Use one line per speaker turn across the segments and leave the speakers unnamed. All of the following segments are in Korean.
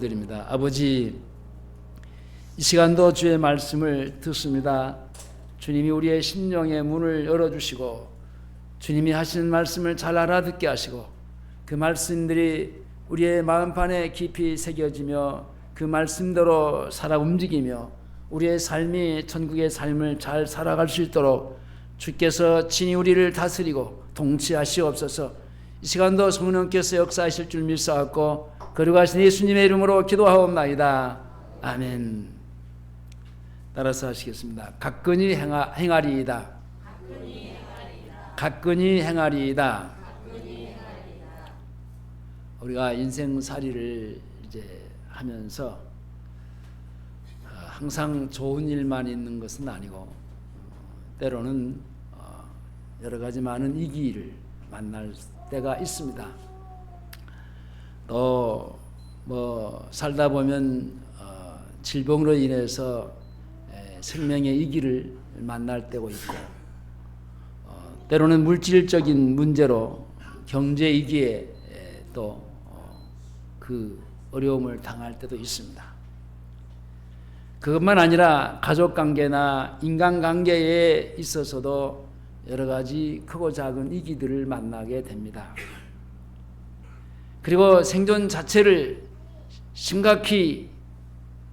드립니다. 아버지, 이 시간도 주의 말씀을 듣습니다. 주님이 우리의 심령의 문을 열어주시고 주님이 하시는 말씀을 잘 알아듣게 하시고 그 말씀들이 우리의 마음판에 깊이 새겨지며 그 말씀대로 살아 움직이며 우리의 삶이 천국의 삶을 잘 살아갈 수 있도록 주께서 친히 우리를 다스리고 통치하시옵소서. 이 시간도 성령께서 역사하실 줄 믿사옵고 거룩하신 예수님의 이름으로 기도하옵나이다. 아멘. 따라서 하시겠습니다. 가끔히 행하리이다. 가끔히 행하리이다. 우리가 인생살이를 이제 하면서 항상 좋은 일만 있는 것은 아니고 때로는 여러 가지 많은 위기를 만날 때가 있습니다. 또 살다 보면 질병으로 인해서 생명의 위기를 만날 때도 있고 때로는 물질적인 문제로 경제 위기에 또 그 어려움을 당할 때도 있습니다. 그것만 아니라 가족관계나 인간관계에 있어서도 여러 가지 크고 작은 위기들을 만나게 됩니다. 그리고 생존 자체를 심각히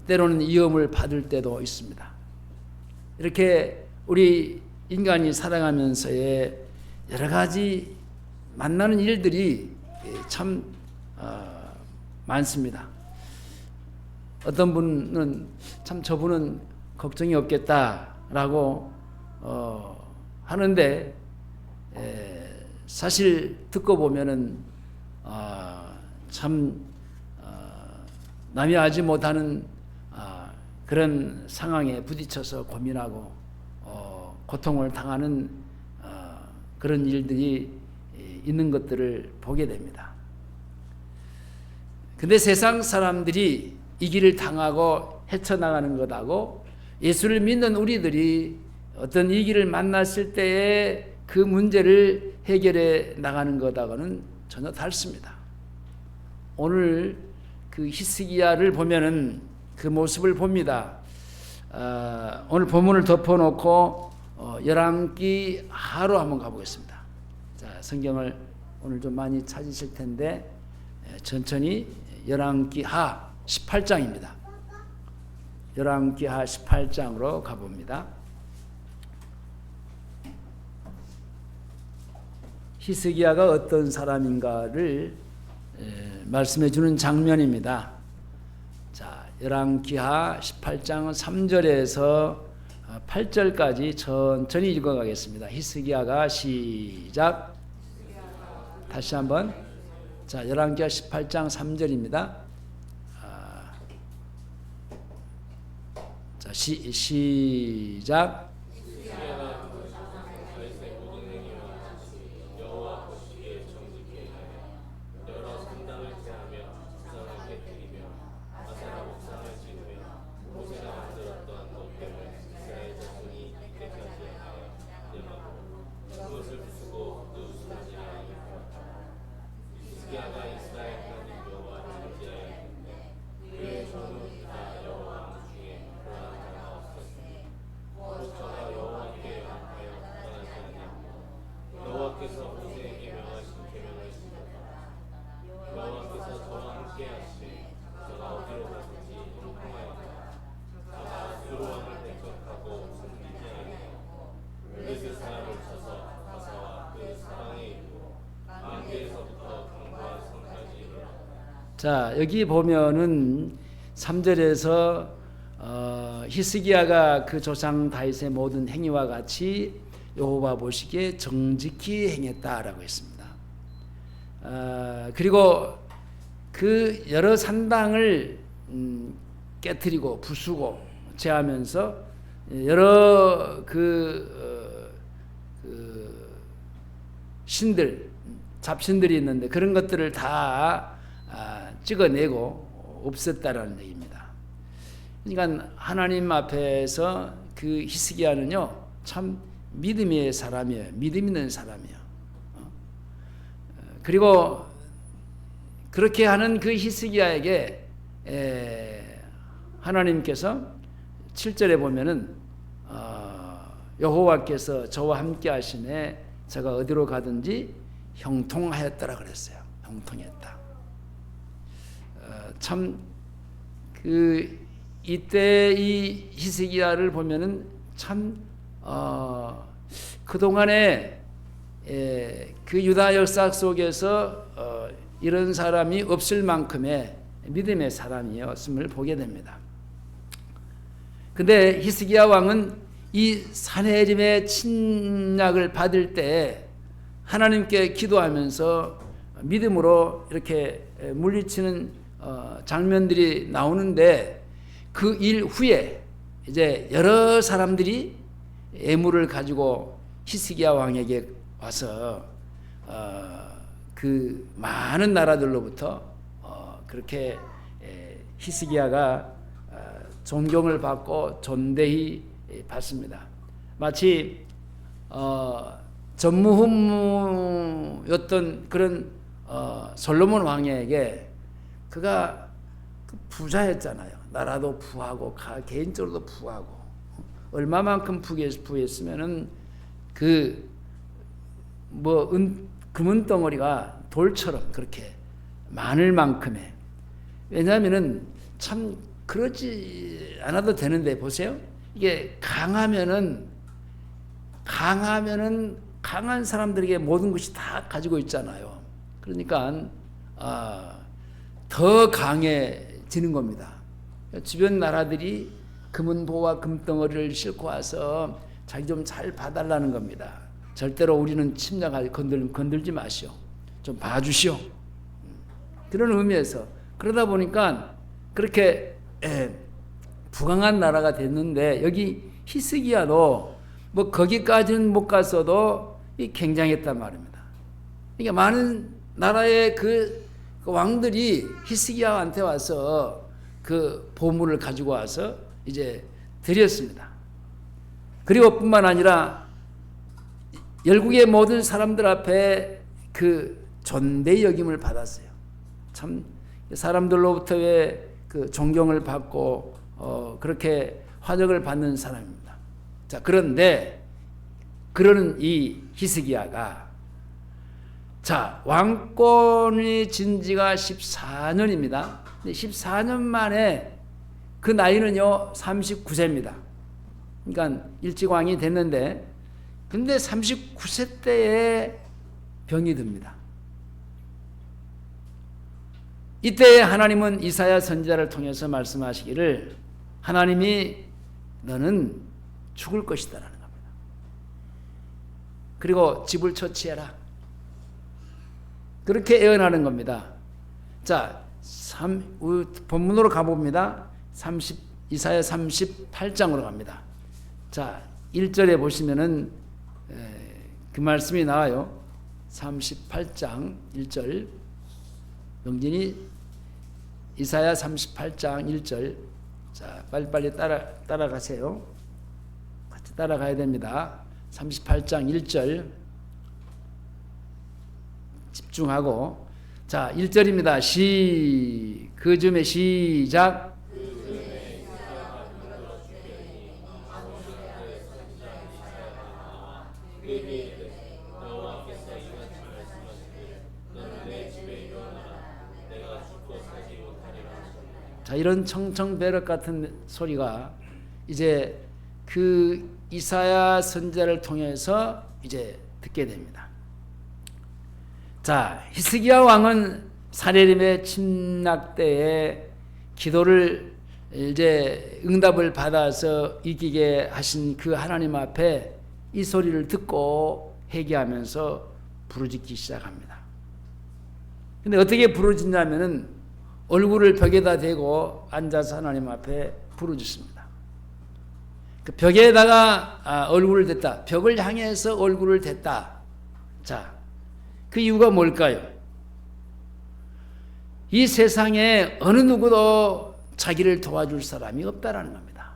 때로는 위험을 받을 때도 있습니다. 이렇게 우리 인간이 살아가면서의 여러 가지 만나는 일들이 참 많습니다. 어떤 분은 참 저분은 걱정이 없겠다라고 하는데 사실 듣고 보면은 참 남이 알지 못하는 그런 상황에 부딪혀서 고민하고 고통을 당하는 그런 일들이 있는 것들을 보게 됩니다. 근데 세상 사람들이 이 길을 당하고 헤쳐나가는 것하고 예수를 믿는 우리들이 어떤 이 길을 만났을 때에 그 문제를 해결해 나가는 것하고는 전혀 다릅니다. 오늘 그 히스기야를 보면은 그 모습을 봅니다. 오늘 본문을 덮어놓고 열왕기 하로 한번 가보겠습니다. 자, 성경을 오늘 좀 많이 찾으실 텐데 천천히 열왕기 하 18장입니다. 열왕기 하 18장으로 가봅니다. 히스기야가 어떤 사람인가를 말씀해 주는 장면입니다. 자, 열왕기하 18장 3절에서 8절까지 천천히 읽어가겠습니다. 히스기야가 시작. 다시 한번. 자, 열왕기하 18장 3절입니다. 자, 시작. 자, 여기 보면은 3절에서 히스기야가 그 조상 다윗의 모든 행위와 같이 여호와 보시기에 정직히 행했다라고 했습니다. 그리고 그 여러 산당을 깨뜨리고 부수고 제하면서 여러 신들, 잡신들이 있는데 그런 것들을 다 찍어내고 없앴다라는 얘기입니다. 그러니까 하나님 앞에서 그 히스기야는요 참 믿음의 사람이에요. 믿음 있는 사람이에요. 그리고 그렇게 하는 그 히스기야에게 하나님께서 7절에 보면은 여호와께서 저와 함께 하시네 제가 어디로 가든지 형통하였더라 그랬어요. 형통했다. 참 이때 이 히스기야를 보면은 참 그동안에 그 유다 역사 속에서 이런 사람이 없을 만큼의 믿음의 사람이었음을 보게 됩니다. 근데 히스기야 왕은 이 산헤립의 침략을 받을 때 하나님께 기도하면서 믿음으로 이렇게 물리치는 장면들이 나오는데 그 일 후에 이제 여러 사람들이 예물을 가지고 히스기야 왕에게 와서 그 많은 나라들로부터 그렇게 히스기야가 존경을 받고 존대히 받습니다. 마치 전무후무였던 그런 솔로몬 왕에게 그가 부자였잖아요. 나라도 부하고 개인적으로도 부하고 얼마만큼 부했으면은 금은덩어리가 돌처럼 그렇게 많을 만큼의 왜냐하면은 참 그러지 않아도 되는데 보세요. 이게 강하면은 강한 사람들에게 모든 것이 다 가지고 있잖아요. 그러니까 더 강해지는 겁니다. 주변 나라들이 금은보와 금덩어리를 싣고 와서 자기 좀 잘 봐달라는 겁니다. 절대로 우리는 침략할 건들지 마시오. 좀 봐주시오. 그런 의미에서 그러다 보니까 그렇게 부강한 나라가 됐는데 여기 히스기야도 뭐 거기까지는 못 갔어도 굉장했단 말입니다. 그러니까 많은 나라의 그 왕들이 히스기야한테 와서 그 보물을 가지고 와서 이제 드렸습니다. 그리고 뿐만 아니라 열국의 모든 사람들 앞에 그 존대 여김을 받았어요. 참 사람들로부터의 그 존경을 받고 그렇게 화적을 받는 사람입니다. 자, 그런데 그러는 이 히스기야가 자, 왕권이 진 지가 14년입니다. 14년 만에 그 나이는요 39세입니다. 그러니까 일찍 왕이 됐는데 근데 39세 때에 병이 듭니다. 이때 하나님은 이사야 선지자를 통해서 말씀하시기를 하나님이 너는 죽을 것이다라는 겁니다. 그리고 집을 처치해라. 그렇게 예언하는 겁니다. 자, 본문으로 가봅니다. 이사야 38장으로 갑니다. 자, 1절에 보시면은 그 말씀이 나와요. 38장 1절. 영진이 이사야 38장 1절. 자, 빨리빨리 따라가세요. 같이 따라가야 됩니다. 38장 1절. 집중하고. 자, 1절입니다. 그 즈음에 시작. 자, 이런 청청배럭 같은 소리가 이제 그 이사야 선지자를 통해서 이제 듣게 됩니다. 자, 히스기야 왕은 산헤립의 침략 때에 기도를 이제 응답을 받아서 이기게 하신 그 하나님 앞에 이 소리를 듣고 회개하면서 부르짖기 시작합니다. 근데 어떻게 부르짖냐면은 얼굴을 벽에다 대고 앉아서 하나님 앞에 부르짖습니다. 그 벽에다가 얼굴을 댔다. 벽을 향해서 얼굴을 댔다. 자, 그 이유가 뭘까요? 이 세상에 어느 누구도 자기를 도와줄 사람이 없다라는 겁니다.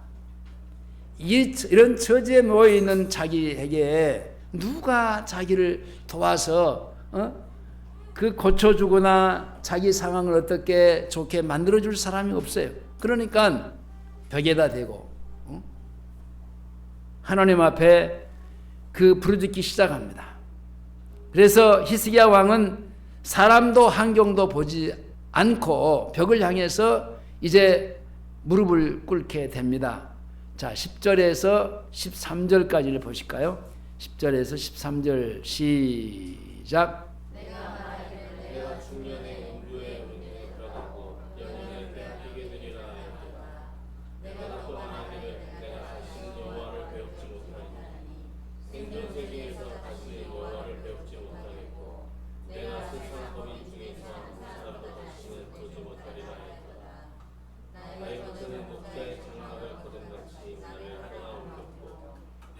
이런 처지에 놓여 있는 자기에게 누가 자기를 도와서 그 고쳐주거나 자기 상황을 어떻게 좋게 만들어줄 사람이 없어요. 그러니까 벽에다 대고 하나님 앞에 그 부르짖기 시작합니다. 그래서 히스기야 왕은 사람도 환경도 보지 않고 벽을 향해서 이제 무릎을 꿇게 됩니다. 자, 10절에서 13절까지를 보실까요? 10절에서 13절 시작.
내가 중년에 음부의 문에 들어가고 영혼을 빼앗기게 되리라 하였도다. 내가 또 하나님을 내가 다시 여호와를 배우지 못하리니 생존 세계에서 다시 여호와를 배우지 못하겠고 내가 세상 범인 중에서 한 사람도 다시는 보지 못하리라 하였도다. 나의 겉은 목자의 장막을 거듭같이 나를 하루나 옮겼고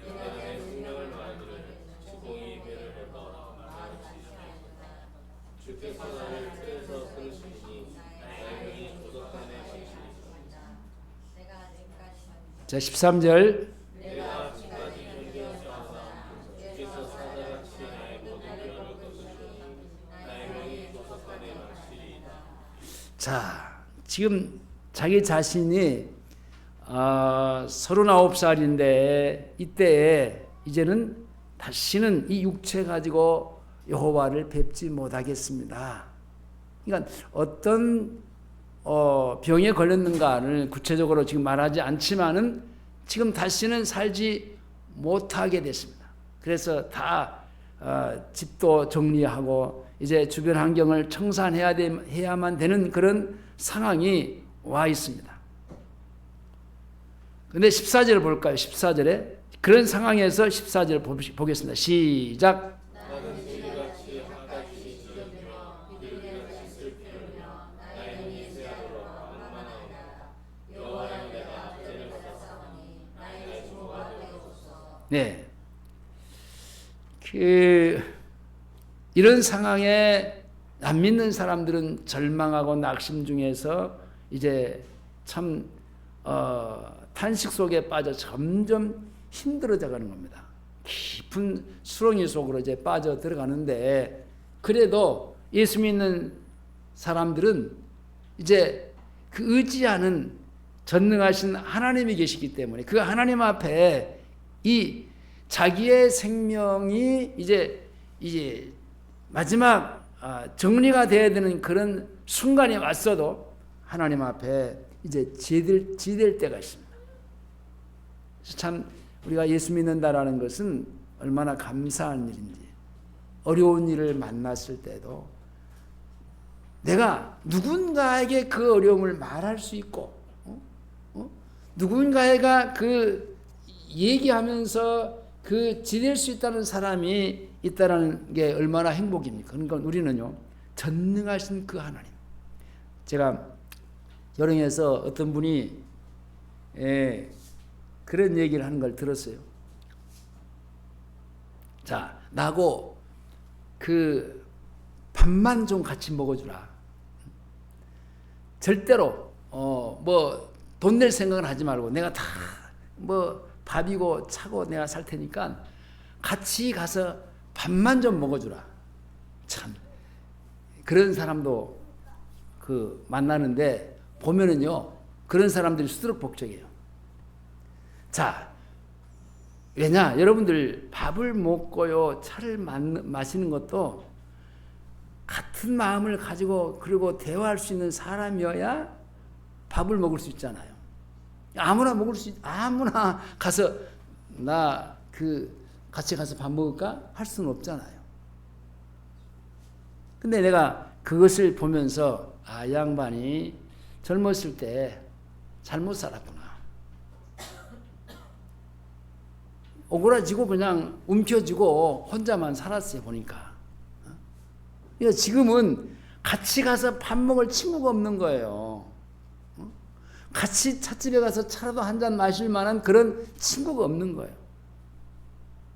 내가 내 생명을 말하기를 주공이 배를 걷어 나같이 주께서 나를 틀에서 끊으시니 나의 명이 도덕함에 마치리이다.
자, 13절.
내가 아직까지 견디어서하사 주께서 사자같이 나의 모든 뼈를 거두시니 나의 명이 도덕함에 마치리이다.
자, 지금 자기 자신이 39살인데 이때에 이제는 다시는 이 육체 가지고 여호와를 뵙지 못하겠습니다. 그러니까 어떤 병에 걸렸는가를 구체적으로 지금 말하지 않지만은 지금 다시는 살지 못하게 됐습니다. 그래서 다 집도 정리하고 이제 주변 환경을 청산해야만 되는 그런 상황이 와 있습니다. 근데 14절을 볼까요? 14절에 그런 상황에서 14절 보겠습니다. 시작.
나는 지금같이 한가지 지겹며 비둘기같이 슬피우며 나의 눈이 새하도록 방만하오나 여호와여 내가 압제를 받았사오니 나에게 중보가 되옵소서.
네. 이런 상황에 안 믿는 사람들은 절망하고 낙심 중에서 이제 참 탄식 속에 빠져 점점 힘들어져 가는 겁니다. 깊은 수렁이 속으로 이제 빠져 들어가는데 그래도 예수 믿는 사람들은 이제 그 의지하는 전능하신 하나님이 계시기 때문에 그 하나님 앞에 이 자기의 생명이 이제 마지막 정리가 되어야 되는 그런 순간이 왔어도 하나님 앞에 이제 지될 때가 있습니다. 참 우리가 예수 믿는다라는 것은 얼마나 감사한 일인지, 어려운 일을 만났을 때도 내가 누군가에게 그 어려움을 말할 수 있고 누군가가 그 얘기하면서 그 지낼 수 있다는 사람이 있다는 게 얼마나 행복입니까? 그러니까 우리는요 전능하신 그 하나님. 제가 여령에서 어떤 분이 그런 얘기를 하는 걸 들었어요. 자, 나하고 그 밥만 좀 같이 먹어주라. 절대로 뭐 돈 낼 생각은 하지 말고 내가 다 뭐 밥이고 차고 내가 살 테니까 같이 가서 밥만 좀 먹어주라. 참 그런 사람도 그 만나는데 보면은요 그런 사람들이 수두룩복적이에요. 자, 왜냐 여러분들 밥을 먹고요 차를 마시는 것도 같은 마음을 가지고 그리고 대화할 수 있는 사람이어야 밥을 먹을 수 있잖아요. 아무나 가서 나 같이 가서 밥 먹을까 할 수는 없잖아요. 근데 내가 그것을 보면서 이 양반이 젊었을 때 잘못 살았구나. 오그라지고 그냥 움켜쥐고 혼자만 살았어요 보니까. 그러니까 지금은 같이 가서 밥 먹을 친구가 없는 거예요. 같이 찻집에 가서 차라도 한 잔 마실 만한 그런 친구가 없는 거예요.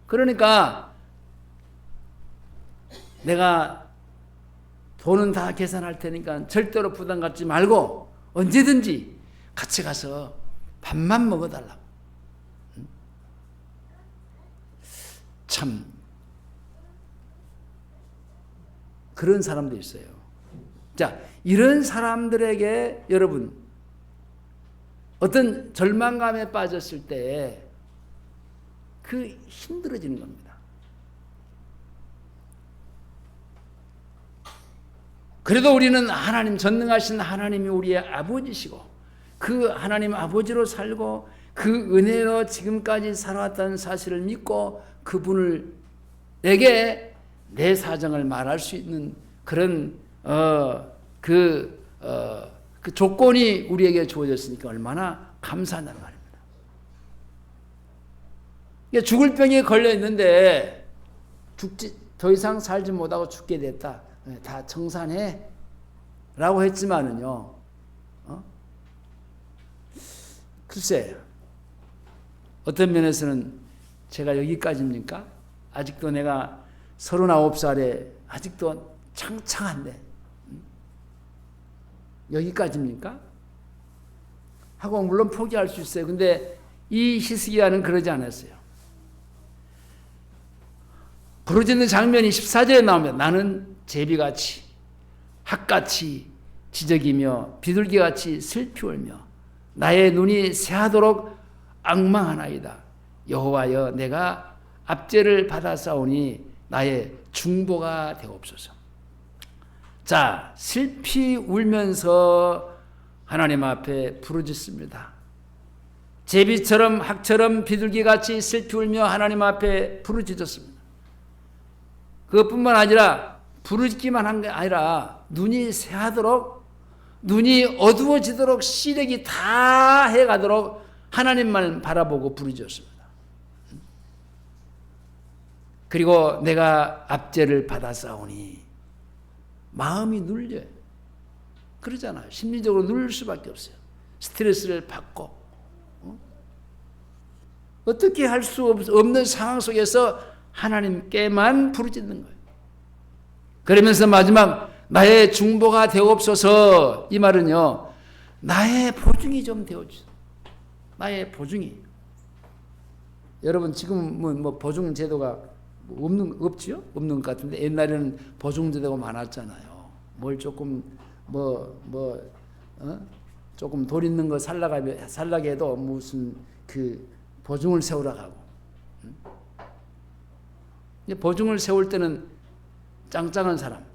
그러니까 내가 돈은 다 계산할 테니까 절대로 부담 갖지 말고 언제든지 같이 가서 밥만 먹어달라고. 참 그런 사람도 있어요. 자, 이런 사람들에게 여러분 어떤 절망감에 빠졌을 때 그 힘들어지는 겁니다. 그래도 우리는 하나님, 전능하신 하나님이 우리의 아버지시고 그 하나님 아버지로 살고 그 은혜로 지금까지 살아왔다는 사실을 믿고 그분을 내게 내 사정을 말할 수 있는 그런 그 조건이 우리에게 주어졌으니까 얼마나 감사하다는 말입니다. 죽을 병에 걸려 있는데 더 이상 살지 못하고 죽게 됐다. 다 청산해 라고 했지만은요, 글쎄 어떤 면에서는 제가 여기까지입니까? 아직도 내가 39살에 아직도 창창한데 여기까지입니까? 하고 물론 포기할 수 있어요. 근데 이 히스기야는 그러지 않았어요. 부르짖는 장면이 14절에 나오면 나는 제비같이 학같이 지적이며 비둘기같이 슬피 울며 나의 눈이 새하도록 앙망하나이다. 여호와여 내가 압제를 받아싸우니 나의 중보가 되옵소서. 자, 슬피 울면서 하나님 앞에 부르짖습니다. 제비처럼 학처럼 비둘기같이 슬피 울며 하나님 앞에 부르짖었습니다. 그것뿐만 아니라 부르짖기만 한 게 아니라 눈이 새하도록, 눈이 어두워지도록, 시력이 다 해가도록 하나님만 바라보고 부르짖었습니다. 그리고 내가 압제를 받아싸우니 마음이 눌려요. 그러잖아요. 심리적으로 눌릴 수밖에 없어요. 스트레스를 받고 어떻게 할 수 없는 상황 속에서 하나님께만 부르짖는 거예요. 그러면서 마지막 나의 중보가 되옵소서, 이 말은요 나의 보증이 좀 되어주세요. 나의 보증이. 여러분 지금은 뭐 보증 제도가 없지요? 없는 것 같은데 옛날에는 보증 제도가 많았잖아요. 뭘 조금 조금 돈 있는 거 살라게 해도 무슨 그 보증을 세우라고 하고. 보증을 세울 때는 짱짱한 사람,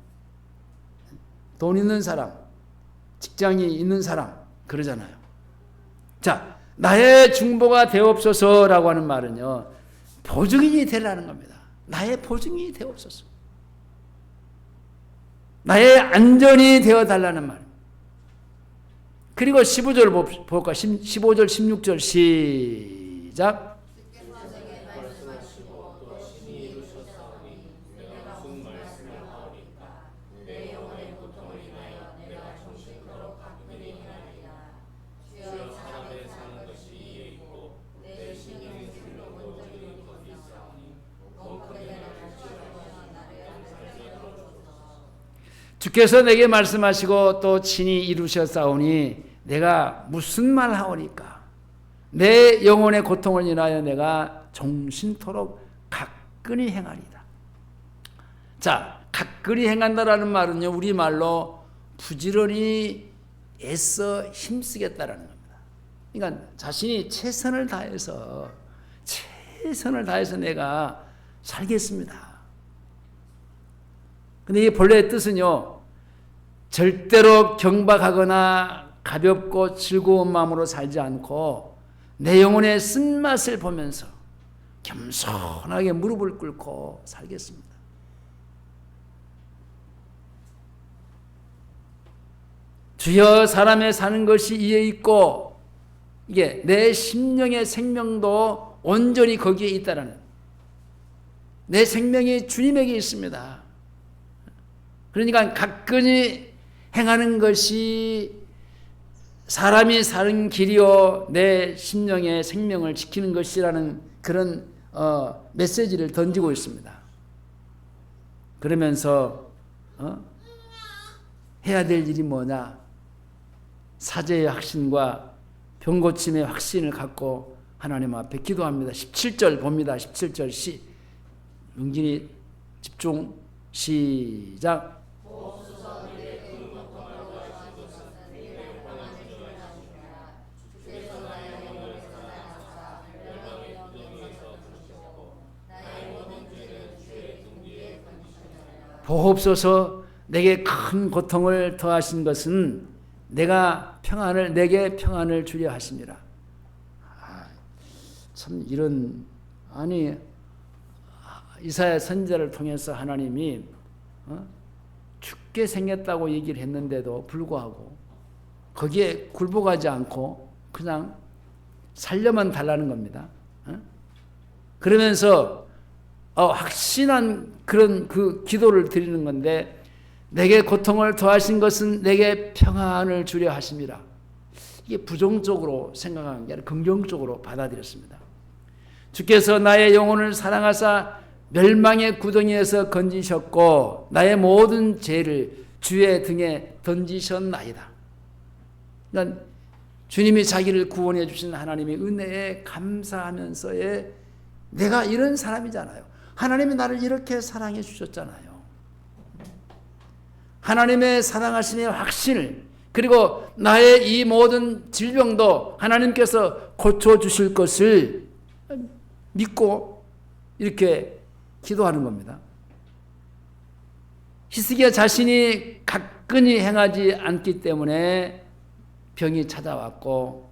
돈 있는 사람, 직장이 있는 사람 그러잖아요. 자, 나의 중보가 되옵소서라고 하는 말은요 보증인이 되라는 겁니다. 나의 보증인이 되옵소서. 나의 안전이 되어달라는 말. 그리고 15절 볼까? 15절 16절 시작. 주께서 내게 말씀하시고 또 친히 이루셨사오니 내가 무슨 말 하오니까. 내 영혼의 고통을 인하여 내가 종신토록 가끈히 행하리다. 자, 가끈히 행한다라는 말은요 우리말로 부지런히 애써 힘쓰겠다라는 겁니다. 그러니까 자신이 최선을 다해서 내가 살겠습니다. 근데 이 본래의 뜻은요 절대로 경박하거나 가볍고 즐거운 마음으로 살지 않고 내 영혼의 쓴맛을 보면서 겸손하게 무릎을 꿇고 살겠습니다. 주여 사람의 사는 것이 이에 있고 이게 내 심령의 생명도 온전히 거기에 있다라는, 내 생명이 주님에게 있습니다. 그러니까 가끈히 행하는 것이 사람이 사는 길이요 내 심령의 생명을 지키는 것이라는 그런 메시지를 던지고 있습니다. 그러면서 해야 될 일이 뭐냐? 사죄의 확신과 병고침의 확신을 갖고 하나님 앞에 기도합니다. 17절 봅니다. 17절 용진이 집중 시작. 보옵소서. 내게 큰 고통을 더하신 것은 내게 평안을 주려 하심이라. 참 이런, 아니 이사야 선지자를 통해서 하나님이 죽게 생겼다고 얘기를 했는데도 불구하고 거기에 굴복하지 않고 그냥 살려만 달라는 겁니다. 그러면서 확신한 그런 그 기도를 드리는 건데, 내게 고통을 더하신 것은 내게 평안을 주려 하심이라. 이게 부정적으로 생각하는 게 아니라 긍정적으로 받아들였습니다. 주께서 나의 영혼을 사랑하사 멸망의 구덩이에서 건지셨고 나의 모든 죄를 주의 등에 던지셨나이다. 그러니까 주님이 자기를 구원해 주신 하나님의 은혜에 감사하면서의, 내가 이런 사람이잖아요. 하나님이 나를 이렇게 사랑해 주셨잖아요. 하나님의 사랑하심의 확신을, 그리고 나의 이 모든 질병도 하나님께서 고쳐주실 것을 믿고 이렇게 기도하는 겁니다. 히스기야 자신이 가끈히 행하지 않기 때문에 병이 찾아왔고,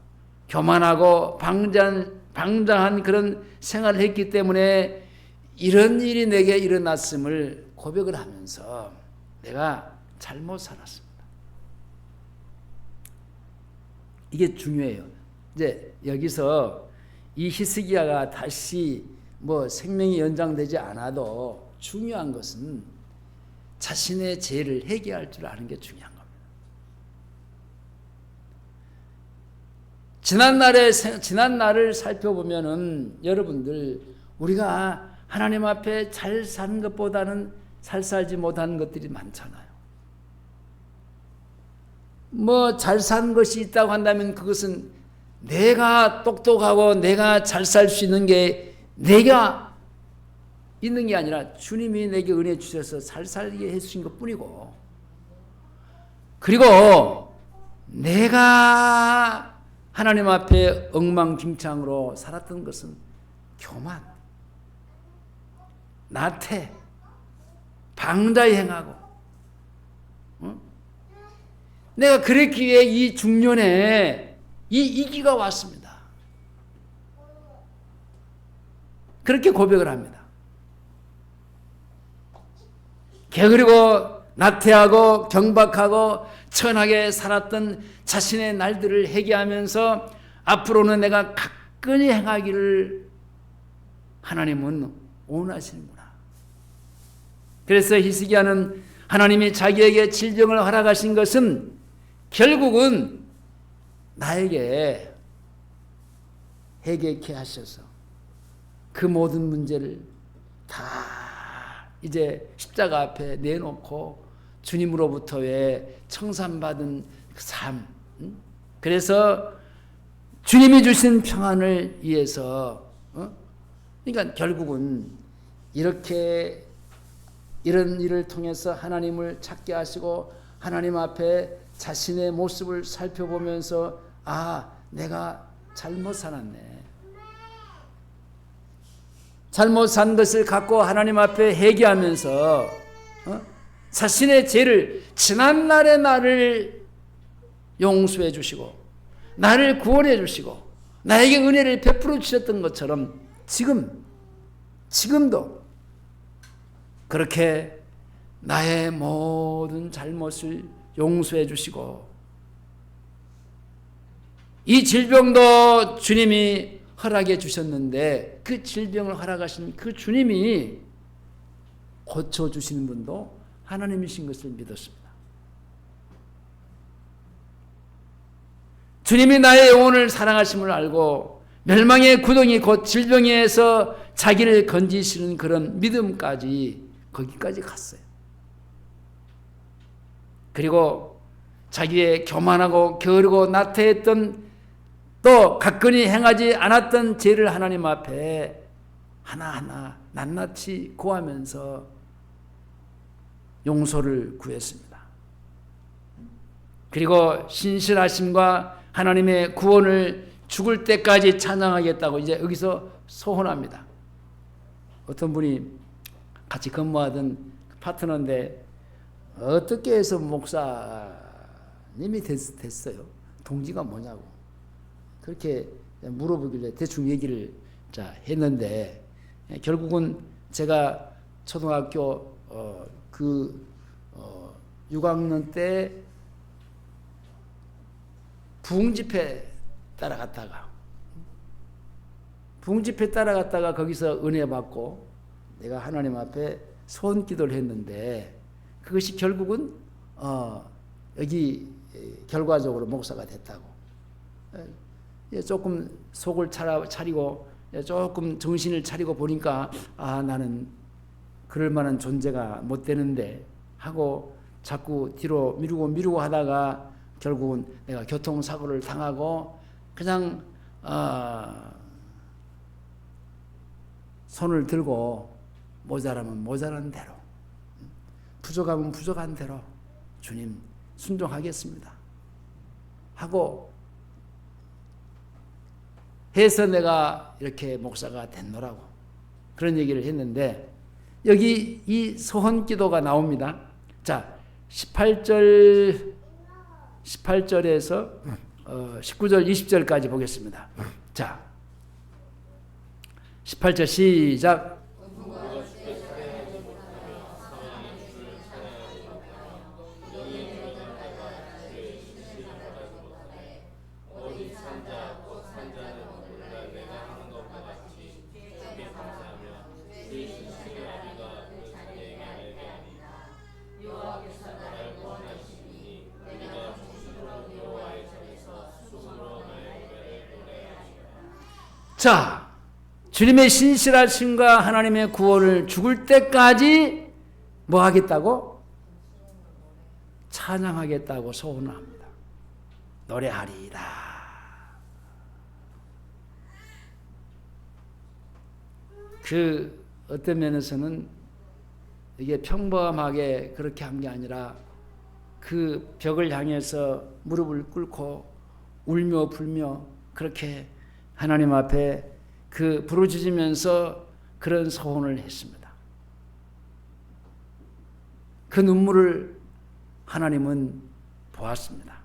교만하고 방장한 그런 생활을 했기 때문에 이런 일이 내게 일어났음을 고백을 하면서 내가 잘못 살았습니다. 이게 중요해요. 이제 여기서 이 히스기야가 다시 생명이 연장되지 않아도 중요한 것은 자신의 죄를 회개할 줄 아는 게 중요한 겁니다. 지난 날을 살펴보면은 여러분들, 우리가 하나님 앞에 잘 사는 것보다는 잘 살지 못하는 것들이 많잖아요. 잘 사는 것이 있다고 한다면 그것은 내가 똑똑하고 내가 잘 살 수 있는 게 내가 있는 게 아니라 주님이 내게 은혜 주셔서 잘 살게 해주신 것 뿐이고, 그리고 내가 하나님 앞에 엉망진창으로 살았던 것은 교만, 나태, 방자히 행하고, 내가 그랬기에 이 중년에 이 이기가 왔습니다. 그렇게 고백을 합니다. 게으르고 나태하고 경박하고 천하게 살았던 자신의 날들을 회개하면서 앞으로는 내가 가끈히 행하기를 하나님은 원하시는구나. 그래서 히스기야는 하나님이 자기에게 질병을 허락하신 것은 결국은 나에게 회개케 하셔서 그 모든 문제를 다 이제 십자가 앞에 내놓고 주님으로부터의 청산받은 그 삶, 그래서 주님이 주신 평안을 위해서, 그러니까 결국은 이렇게 이런 일을 통해서 하나님을 찾게 하시고 하나님 앞에 자신의 모습을 살펴보면서, 내가 잘못 살았네. 잘못 산 것을 갖고 하나님 앞에 회개하면서 자신의 죄를, 지난날의 나를 용서해 주시고 나를 구원해 주시고 나에게 은혜를 베풀어 주셨던 것처럼 지금도 그렇게 나의 모든 잘못을 용서해 주시고, 이 질병도 주님이 허락해 주셨는데 그 질병을 허락하신 그 주님이 고쳐주시는 분도 하나님이신 것을 믿었습니다. 주님이 나의 영혼을 사랑하심을 알고 멸망의 구덩이 곧 질병에서 자기를 건지시는 그런 믿음까지, 거기까지 갔어요. 그리고 자기의 교만하고 게으르고 나태했던, 또 가끈히 행하지 않았던 죄를 하나님 앞에 하나하나 낱낱이 구하면서 용서를 구했습니다. 그리고 신실하심과 하나님의 구원을 죽을 때까지 찬양하겠다고 이제 여기서 소원합니다. 어떤 분이 같이 근무하던 파트너인데 어떻게 해서 목사님이 됐어요? 동기가 뭐냐고 그렇게 물어보길래 대충 얘기를 했는데 결국은 제가 초등학교 6학년 때 부흥집회 따라갔다가 거기서 은혜 받고 내가 하나님 앞에 소원기도를 했는데 그것이 결국은 여기 결과적으로 목사가 됐다고. 조금 속을 차리고 조금 정신을 차리고 보니까 나는 그럴 만한 존재가 못 되는데 하고 자꾸 뒤로 미루고 하다가 결국은 내가 교통사고를 당하고 그냥 손을 들고 모자라면 모자란 대로 부족하면 부족한 대로 주님 순종하겠습니다 하고 해서 내가 이렇게 목사가 됐노라고 그런 얘기를 했는데 여기 이 소헌기도가 나옵니다. 자, 18절에서 19절 20절까지 보겠습니다. 자, 18절 시작. 자, 주님의 신실하심과 하나님의 구원을 죽을 때까지 뭐 하겠다고? 찬양하겠다고 소원합니다. 노래하리이다. 그 어떤 면에서는 이게 평범하게 그렇게 한 게 아니라 그 벽을 향해서 무릎을 꿇고 울며 불며 그렇게 하나님 앞에 그 부르짖으면서 그런 소원을 했습니다. 그 눈물을 하나님은 보았습니다.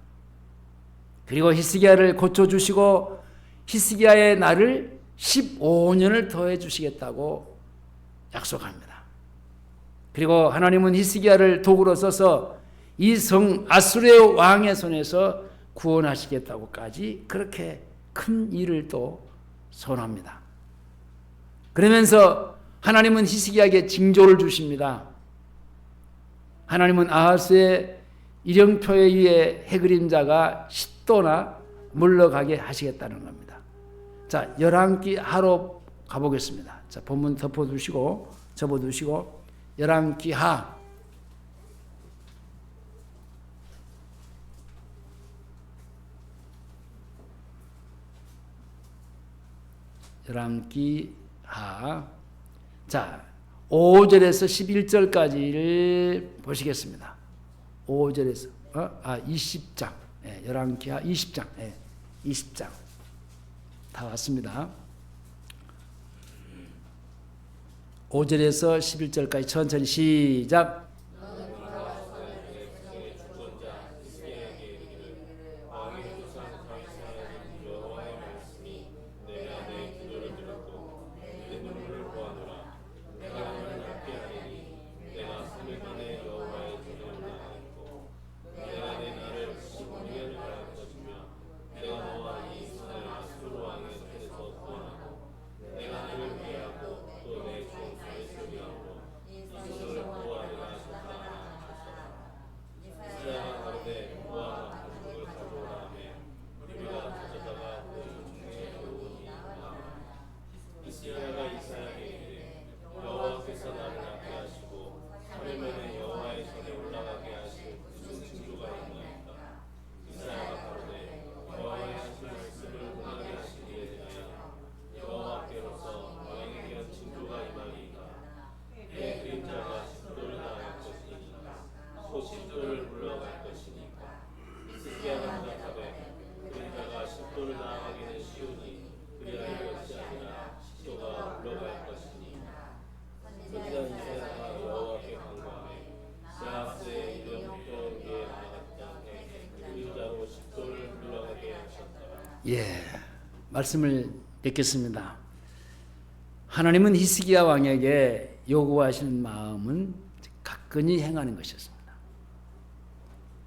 그리고 히스기야를 고쳐주시고 히스기야의 날을 15년을 더해 주시겠다고 약속합니다. 그리고 하나님은 히스기야를 도구로 써서 이 성 아수르의 왕의 손에서 구원하시겠다고까지 그렇게 큰 일을 또 선합니다. 그러면서 하나님은 히스기야에게 징조를 주십니다. 하나님은 아하스의 일령표에 의해 해그림자가 10도나 물러가게 하시겠다는 겁니다. 자, 열왕기 하로 가보겠습니다. 자, 본문 접어두시고 열왕기 하 자, 5절에서 11절까지를 보시겠습니다. 5절에서 20장. 열왕기하 20장. 20장. 다 왔습니다. 5절에서 11절까지 천천히 시작. 말씀을 뵙겠습니다. 하나님은 히스기야 왕에게 요구하시는 마음은 가끈히 행하는 것이었습니다.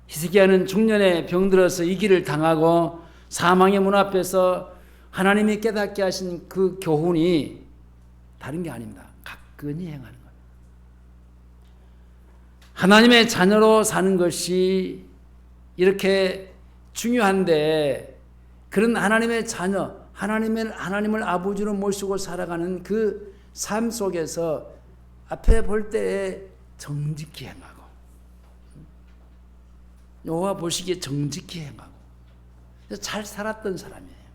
히스기야는 중년에 병들어서 이 길을 당하고 사망의 문 앞에서 하나님이 깨닫게 하신 그 교훈이 다른 게 아닙니다. 가끈히 행하는 거예요. 하나님의 자녀로 사는 것이 이렇게 중요한데, 그런 하나님의 자녀, 하나님을 아버지로 모시고 살아가는 그 삶 속에서 앞에 볼 때에 정직히 행하고, 여호와 보시기에 정직히 행하고 잘 살았던 사람이에요.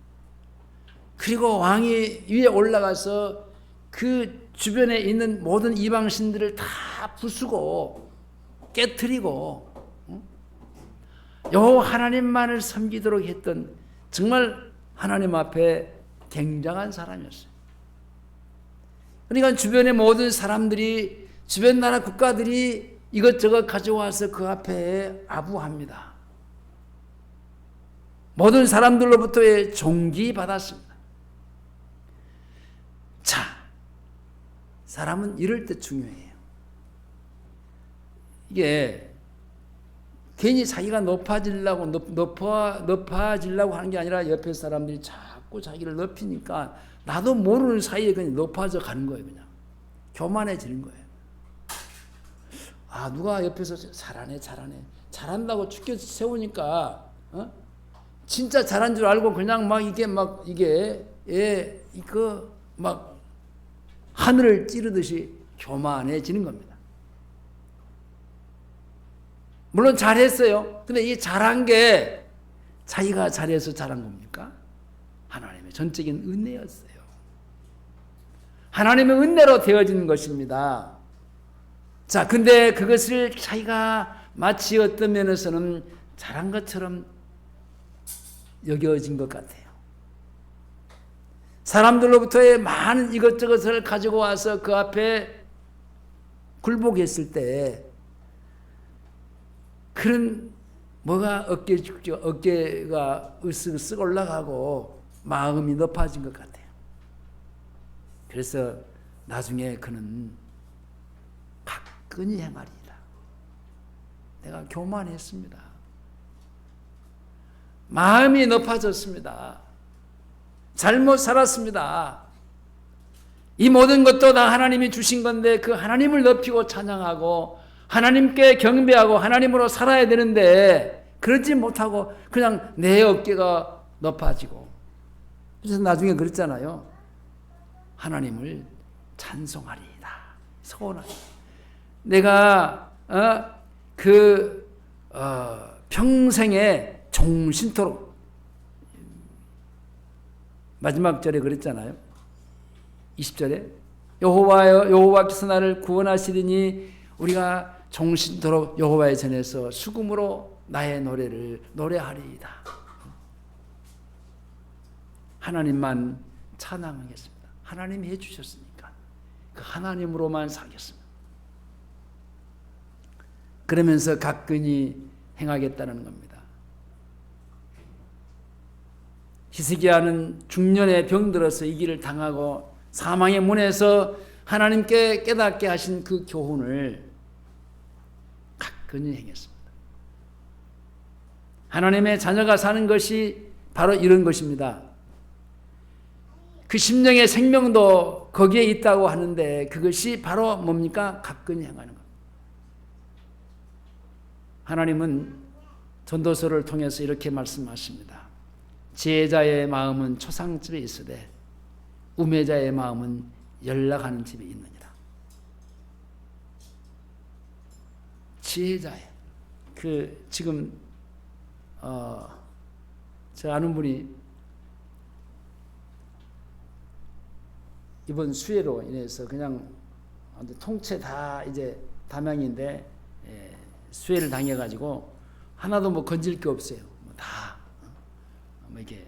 그리고 왕이 위에 올라가서 그 주변에 있는 모든 이방신들을 다 부수고 깨트리고 여호와 하나님만을 섬기도록 했던, 정말 하나님 앞에 굉장한 사람이었어요. 그러니까 주변의 모든 사람들이, 주변 나라 국가들이 이것저것 가져와서 그 앞에 아부합니다. 모든 사람들로부터의 존귀받았습니다. 자, 사람은 이럴 때 중요해요. 이게 괜히 자기가 높아지려고 하는 게 아니라 옆에 사람들이 자꾸 자기를 높이니까 나도 모르는 사이에 그냥 높아져 가는 거예요. 그냥 교만해지는 거예요. 아, 누가 옆에서 잘하네 잘한다고 축켜 세우니까 진짜 잘한 줄 알고 그냥 막 하늘을 찌르듯이 교만해지는 겁니다. 물론 잘했어요. 근데 이 잘한 게 자기가 잘해서 잘한 겁니까? 하나님의 전적인 은혜였어요. 하나님의 은혜로 되어지는 것입니다. 자, 근데 그것을 자기가 마치 어떤 면에서는 잘한 것처럼 여겨진 것 같아요. 사람들로부터의 많은 이것저것을 가지고 와서 그 앞에 굴복했을 때 그런 뭐가 어깨가 으쓱으쓱 올라가고 마음이 높아진 것 같아요. 그래서 나중에 그는 가끈히 행하리라. 내가 교만했습니다. 마음이 높아졌습니다. 잘못 살았습니다. 이 모든 것도 다 하나님이 주신 건데 그 하나님을 높이고 찬양하고 하나님께 경배하고 하나님으로 살아야 되는데 그러지 못하고 그냥 내 어깨가 높아지고, 그래서 나중에 그랬잖아요. 하나님을 찬송하리이다. 소원하리이다. 내가 평생에 종신토록, 마지막 절에 그랬잖아요. 20절에 여호와여, 여호와께서 나를 구원하시리니 우리가 종신토록 여호와의 전에서 수금으로 나의 노래를 노래하리이다. 하나님만 찬양하겠습니다. 하나님이 해주셨으니까 그 하나님으로만 살겠습니다. 그러면서 가끈히 행하겠다는 겁니다. 히스기야는 중년에 병들어서 이 길을 당하고 사망의 문에서 하나님께 깨닫게 하신 그 교훈을 가끈히 행했습니다. 하나님의 자녀가 사는 것이 바로 이런 것입니다. 그 심령의 생명도 거기에 있다고 하는데 그것이 바로 뭡니까? 가끈히 행하는 겁니다. 하나님은 전도서를 통해서 이렇게 말씀하십니다. 지혜자의 마음은 초상집에 있으되 우매자의 마음은 연락하는 집에 있느니라. 지혜자의, 지금 제가 아는 분이 이번 수해로 인해서 그냥 통째 다 이제 담양인데 수해를 당해가지고 하나도 뭐 건질 게 없어요. 다 이렇게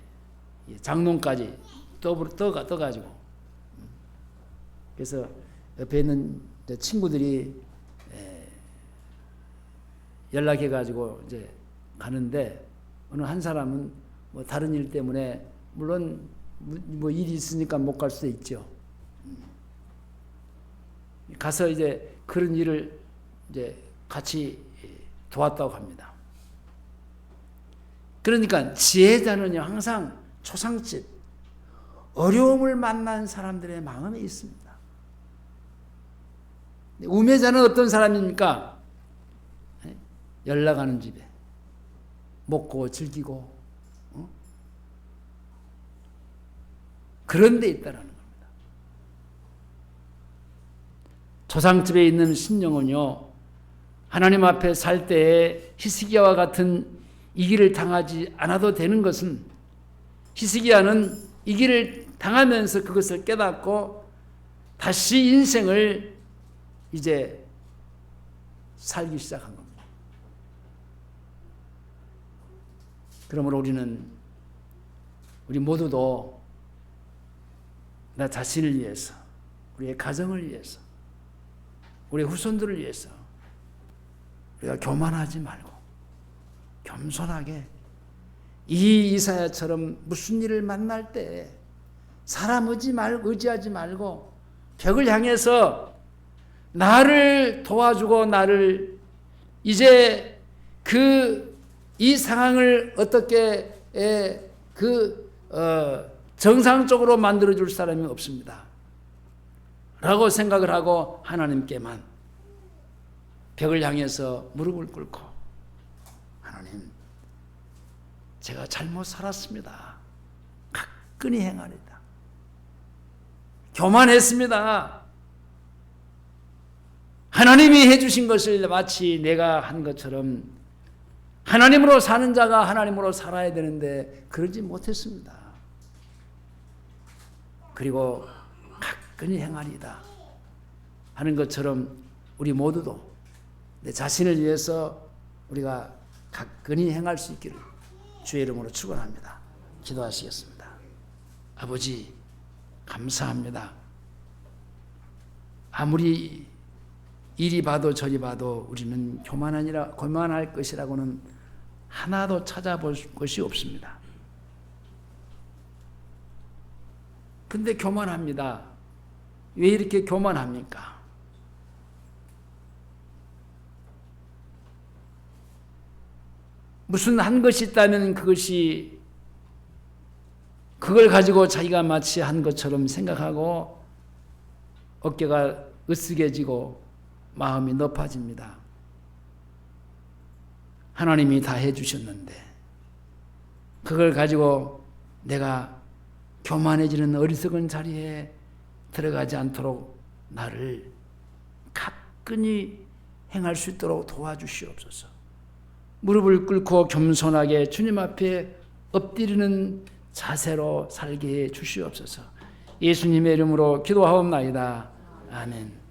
장롱까지 떠가지고. 그래서 옆에 있는 친구들이 연락해가지고 이제 가는데 어느 한 사람은 뭐 다른 일 때문에 물론 뭐 일이 있으니까 못 갈 수도 있죠. 가서 이제 그런 일을 이제 같이 도왔다고 합니다. 그러니까 지혜자는요 항상 초상집, 어려움을 만난 사람들의 마음에 있습니다. 우매자는 어떤 사람입니까? 연락하는 집에 먹고 즐기고 그런 데 있다라는 겁니다. 초상집에 있는 신령은요 하나님 앞에 살 때에 히스기야와 같은 이 길을 당하지 않아도 되는 것은, 히스기야는 이 길을 당하면서 그것을 깨닫고 다시 인생을 이제 살기 시작한 겁니다. 그러므로 우리 모두도 나 자신을 위해서, 우리의 가정을 위해서, 우리 후손들을 위해서 우리가 교만하지 말고 겸손하게 이 이사야처럼 무슨 일을 만날 때 사람 의지하지 말고 벽을 향해서 나를 도와주고 나를 이제 이 상황을 어떻게 정상적으로 만들어줄 사람이 없습니다 라고 생각을 하고 하나님께만 벽을 향해서 무릎을 꿇고, 하나님 제가 잘못 살았습니다. 가끔히 행하리다. 교만했습니다. 하나님이 해주신 것을 마치 내가 한 것처럼 하나님으로 사는 자가 하나님으로 살아야 되는데 그러지 못했습니다. 그리고 가끔히 행하리다 하는 것처럼 우리 모두도 내 자신을 위해서 우리가 가끔히 행할 수 있기를 주의 이름으로 축원합니다. 기도하시겠습니다. 아버지 감사합니다. 아무리 이리 봐도 저리 봐도 우리는 교만할 것이라고는 하나도 찾아볼 것이 없습니다. 근데 교만합니다. 왜 이렇게 교만합니까? 무슨 한 것이 있다면 그걸 가지고 자기가 마치 한 것처럼 생각하고 어깨가 으쓱해지고 마음이 높아집니다. 하나님이 다 해주셨는데 그걸 가지고 내가 교만해지는 어리석은 자리에 들어가지 않도록 나를 가끔히 행할 수 있도록 도와주시옵소서. 무릎을 꿇고 겸손하게 주님 앞에 엎드리는 자세로 살게 해 주시옵소서. 예수님의 이름으로 기도하옵나이다. 아멘.